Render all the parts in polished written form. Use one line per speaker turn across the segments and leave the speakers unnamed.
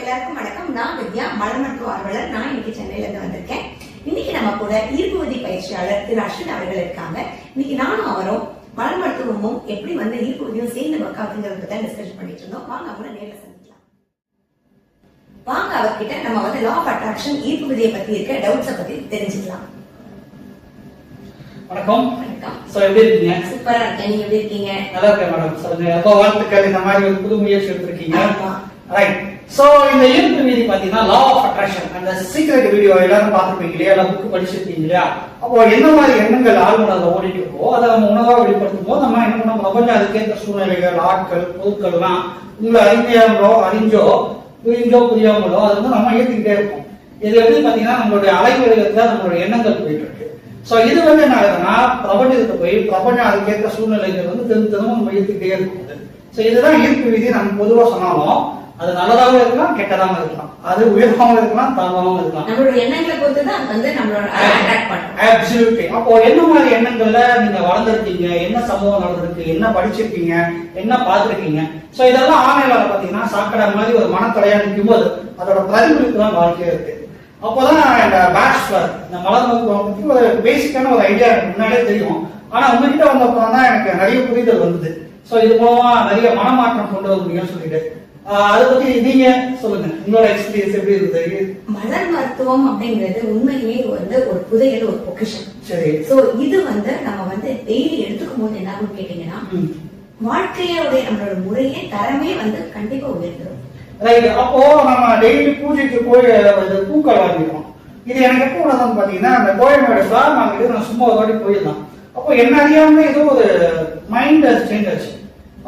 எல்லாருக்கும் வணக்கம். நான் வித்யா, மலர் மருத்துவ ஆர்வலர். நான் இன்னைக்கு சென்னையில இருந்து வந்திருக்கேன். இன்னைக்கு நம்ம கூட ஈர்ப்புவதி பயிற்சியாளர் திரு அஸ்வின் அவர்கள் இருக்காங்க. இன்னைக்கு நானும் அவரும் மலர் மருத்துவமும் எப்படி ஈர்ப்புவதியும் சேர்ந்து ஒர்க் ஆகுங்கிறத பத்தி டிஸ்கஸ் பண்ணிட்டு இருந்தோம். வாங்க அவங்கள நேரில் சந்திக்கலாம். வாங்க அவர்கிட்ட நம்ம லா ஆஃப் அட்ராக்ஷன் ஈர்ப்புவதியை பத்தி இருக்க டவுட்ஸை பத்தி தெரிஞ்சுக்கலாம்.
வணக்கம்.
வணக்கம்.
எப்படி இருக்கீங்க?
சூப்பரா இருக்கேன். நீங்க எப்படி இருக்கீங்க?
நல்லா இருக்கேன் மேடம். சொல்லுங்க. ரொம்ப வாழ்த்துக்கள். இந்த மாதிரி ஒரு புது முயற்சி எடுத்திருக்கீங்க. ரைட். சோ இந்த ஈர்ப்பு விதி பாத்தீங்கன்னா லா ஆஃப் அட்ராக்ஷன் அந்த சீக்ரெட் வீடியோ எல்லாரும் பார்த்துருப்பீங்க இல்லையா, எல்லாம் புக்கு படிச்சிருப்பீங்க இல்லையா. அப்போ என்ன மாதிரி எண்ணங்கள் ஆழ்மனதை ஓடிட்டு இருக்கோ அதை நம்ம உணவா வெளிப்படுத்தும் போது நம்ம என்ன பண்ணோம், பிரபஞ்சம் அதுக்கேற்ற சூழ்நிலைகள், ஆட்கள், பொருட்கள் எல்லாம் உங்களை அறிஞ்சோ புரியாமலோ அது நம்ம ஏற்றுக்கிட்டே இருக்கோம். இது எப்படி பாத்தீங்கன்னா நம்மளுடைய அலைவடிவத்துல நம்மளுடைய எண்ணங்கள் போயிட்டு இருக்கு. சோ இது என்ன ஆகுதுன்னா பிரபஞ்சத்துக்கு போய் பிரபஞ்சம் அதுக்கேற்ற சூழ்நிலைகள் திரும்ப நம்ம ஏற்றுக்கிட்டே இருக்குது. சோ இதுதான் ஈர்ப்பு விதி. நம்ம பொதுவா சொன்னாலும் அது நல்லதாகவும் இருக்கலாம், கெட்டதாகவும் இருக்கலாம், அது உயர்வாகவும் இருக்கலாம், தாழ்வாகவும் இருக்கலாம்.
நம்மளோட எண்ணங்களை பொறுத்து தான் நம்மளோட அட்ராக்ட் பண்ணும்.
அப்சல்யூட்லி. அப்போ என்ன மாதிரி எண்ணங்கள்ல நீங்க வளர்ந்துருக்கீங்க, என்ன சம்பவம் நடந்திருக்கு, என்ன படிச்சிருக்கீங்க, என்ன பார்த்திருக்கீங்க. சோ இதெல்லாம் ஆன்லைன்ல பாத்தீங்கன்னா சாக்கடை மாதிரி ஒரு மனத்தடையா நிற்கும் போது அதோட பிரதிபலிப்பு தான் வாழ்க்கையா இருக்கு. அப்போதான் இந்த பேச்சுலர் இந்த மலர் மருத்துவம் பத்தி ஒரு பேசிக்கான ஒரு ஐடியா எனக்கு முன்னாடியே தெரியும். ஆனா உங்ககிட்ட வந்தப்பறம் தான் எனக்கு நிறைய புரிதல் வந்தது. சோ இது மூலமா நிறைய மனமாற்றம் கொண்டு வர முடியும்னு சொல்லிட்டு அதை பத்தி நீங்க சொல்லுங்க, உங்களோட எக்ஸ்பீரியன்ஸ் எப்படி இருந்தது? மலர்
மருத்துவம் அப்படிங்கிறது உண்மையிலேயே ஒரு புதையல், ஒரு பொக்கிஷன்.
சரி.
சோ இது நம்ம டெய்லி எடுத்துக்கும் போது என்ன கேட்டீங்கன்னா வாழ்க்கையோட நம்மளோட முறையே தரமே கண்டிப்பா உயர்ந்துடும்.
ரைட். அப்போ நம்ம டெய்லி பூஜைக்கு போய் பூக்கள் வாங்கிக்கிறோம். இது எனக்கு எப்போ உணர்ந்து பாத்தீங்கன்னா அந்த கோயம்பேடு ஃபிளார் மார்க்கெட் நான் சும்மா ஒரு வாட்டி போயிருந்தேன். அப்போ என்ன அறியாம ஏதோ ஒரு மைண்ட் சேஞ்ச் ஆச்சு.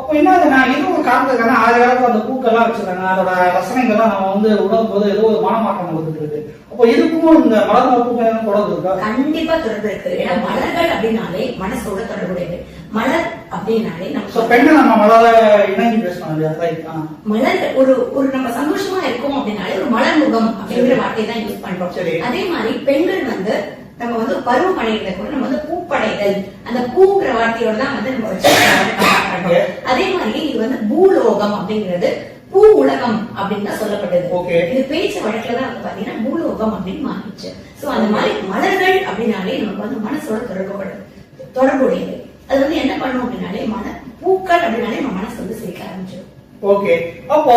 அப்போ என்ன நான் ஏதோ ஒரு காரணத்துக்கான ஆறு காலத்துல அந்த பூக்கள்லாம் வச்சிருக்காங்க, அதோட ரசனைகள்லாம் நம்ம உணரும் போது ஏதோ ஒரு மனமாற்றம் வந்துட்டு இருக்கு. அப்போ இதுக்கும் இந்த மலர் பூக்கள் தொடர்பு இருக்கா?
கண்டிப்பா தொடர்பு இருக்கு. ஏன்னா மலர்கள் அப்படின்னாலே மனசோட தொடர்புடையது. மலர் அப்படின்னாலே
நம்ம மலர இணைஞ்சு பேசணும்.
மலர் ஒரு நம்ம சந்தோஷமா இருக்கோம் அப்படின்னாலே ஒரு மலர் முகம் அப்படிங்கிற வார்த்தையை தான் யூஸ் பண்றோம். அதே மாதிரி பெண்கள் நம்ம பருவமழைகளை கூட நம்ம பூப்படைதல் அந்த பூங்கிற வார்த்தையோட தான் நம்ம அதே மாதிரி இது பூலோகம் அப்படிங்கிறது பூ உலகம் அப்படின்னு தான் சொல்லப்பட்டது. இது பேச்சு வழக்குலதான் பாத்தீங்கன்னா பூலோகம் அப்படின்னு மாறிடுச்சு. சோ அந்த மாதிரி மலர்கள் அப்படின்னாலே நமக்கு மனசோட தொடர்புடையது. அது என்ன பண்ணும் அப்படின்னாலே பூக்கள் அப்படின்னாலே நம்ம மனசு சிரிக்க ஆரம்பிச்சிடும்.
ஓகே. அப்போ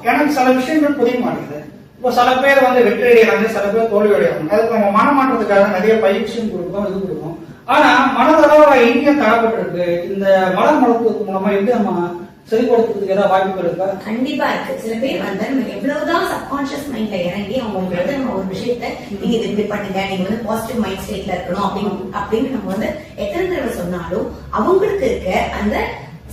எனக்கு சில விஷயங்கள் புரிய மாட்டேங்குது. இப்போ சில பேர் வெற்றி அடைகிறாங்க, சில பேர் தோல்வி அடைகிறாங்க. அதுக்கு நம்ம மனமாற்றத்துக்காக நிறைய பயிற்சியும் கொடுக்கணும், இது கொடுக்கணும். ஆனா மனதளவுல எங்கேயும் தரப்பட்டிருக்கு. இந்த மலர் மருத்துவத்துக்கு மூலமா எப்படி நம்ம சரிப்படுத்துறதுக்கு ஏதாவது வாய்ப்புகள் இருக்கா?
கண்டிப்பா இருக்கு. சில பேர் நம்ம எவ்வளவுதான் சப்கான்சியஸ் மைண்ட்ல இறங்கி அவங்களுக்கு நம்ம ஒரு விஷயத்த நீங்க இது இப்படி பண்ணுங்க, நீங்க பாசிட்டிவ் மைண்ட் ஸ்டேட்ல இருக்கணும் அப்படின்னு நம்ம எத்தனை தடவை சொன்னாலும் அவங்களுக்கு இருக்க அந்த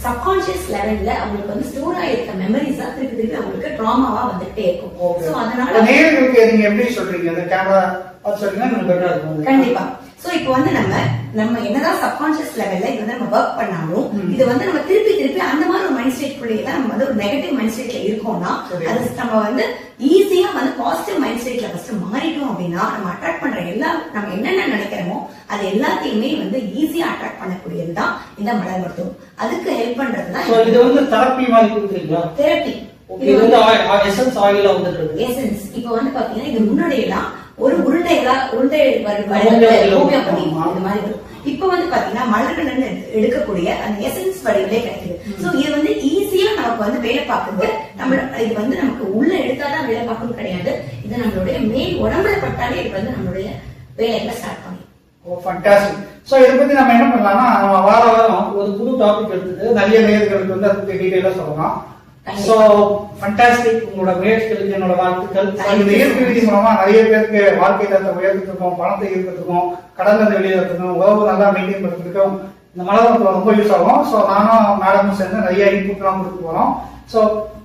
சப்கான்சியஸ் லெவல்ல அவங்களுக்கு ஸ்டோர் ஆயிருக்க மெமரிஸ் தான் திருப்பி அவங்களுக்கு ட்ராமாவா வந்துட்டே இருக்கும். சோ அதனால
நேயர்களுக்கு நீங்க எப்படி சொல்றீங்க, அந்த கேமரா பார்த்து சொல்றீங்க
கண்டிப்பா. சோ இப்போ நம்ம என்னதான் சப்கான்சியஸ் லெவல்ல இது நம்ம ஒர்க் பண்ணாலும் இது நம்ம திருப்பி அந்த மாதிரி ஒரு மைண்ட் ஸ்டேட் குள்ளேயே தான் நம்ம ஒரு நெகட்டிவ் மைண்ட் ஸ்டேட்ல இருக்கோம்னா அது நம்ம ஈஸியா பாசிட்டிவ் மைண்ட் ஸ்டேட்ல ஃபர்ஸ்ட் மாறிட்டோம் அப்படின்னா நம்ம அட்ராக்ட் பண்ற நம்ம என்னென்ன நினைக்கிறோமோ அது எல்லாத்தையுமே ஈஸியா அட்ராக்ட் பண்ணக்கூடியதுதான் இந்த மலர் மருத்துவம். அதுக்கு ஹெல்ப் பண்றதுதான்
இது தெரப்பி மாதிரி கொடுக்குறீங்களா? தெரப்பி. எசன்ஸ் ஆயில
எசன்ஸ் இப்போ பாத்தீங்கன்னா இது முன்னாடியெல்லாம் ஒரு உருண்டை இப்ப பாத்தீங்கன்னா மலர்கள் எடுக்கக்கூடிய அந்த எசன்ஸ் வடிவிலே கிடைக்குது. சோ இது ஈஸியா நமக்கு வேலை பார்க்குது. நம்ம இது நமக்கு உள்ள எடுத்தாதான் வேலை பார்க்கணும் கிடையாது. இது நம்மளுடைய மேல் உடம்புல பட்டாலே இது நம்மளுடைய வேலைகளை ஸ்டார்ட் பண்ணி.
ஓ ஃபண்டாஸ்டிக். சோ இத பத்தி நம்ம என்ன பண்ணலாம்னா வாரம் ஒரு புது டாபிக் எடுத்துட்டு நிறைய நேயர்களுக்கு அதை பத்தி டீடைலா சொல்லலாம். So fantastic. உங்களோட முயற்சிகளுக்கு என்னோட வாழ்த்துக்கள். இந்த ஈர்ப்பு விதி மூலமா நிறைய பேருக்கு வாழ்க்கை தரத்தை உயர்த்துறதுக்கும், பணத்தை ஈர்க்கிறதுக்கும், கடன்ல வெளியேறதுக்கும், உறவு நல்லா மெயின்டைன் பண்றதுக்கும் இந்த மலர் ரொம்ப யூஸ் ஆகும். சோ நானும் மேடமும் சேர்ந்து நிறைய இன்புட் எல்லாம் கொடுத்து போறோம். சோ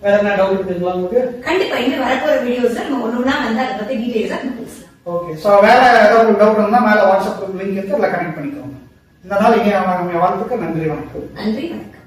வேற என்ன டவுட் இருக்குங்களா உங்களுக்கு?
கண்டிப்பா இன்னும் வரப்போற வீடியோஸ்ல நம்ம ஒண்ணுனா அதை பத்தி டீடைல்ஸா பேசலாம்.
ஓகே. சோ வேற ஏதாவது டவுட் இருந்தா மேல வாட்ஸ்அப் லிங்க் இருக்கு, அதுல கனெக்ட் பண்ணிக்கோங்க. இந்த நாள் இங்கே வாழ்த்துக்கள். நன்றி, வணக்கம்.
நன்றி, வணக்கம்.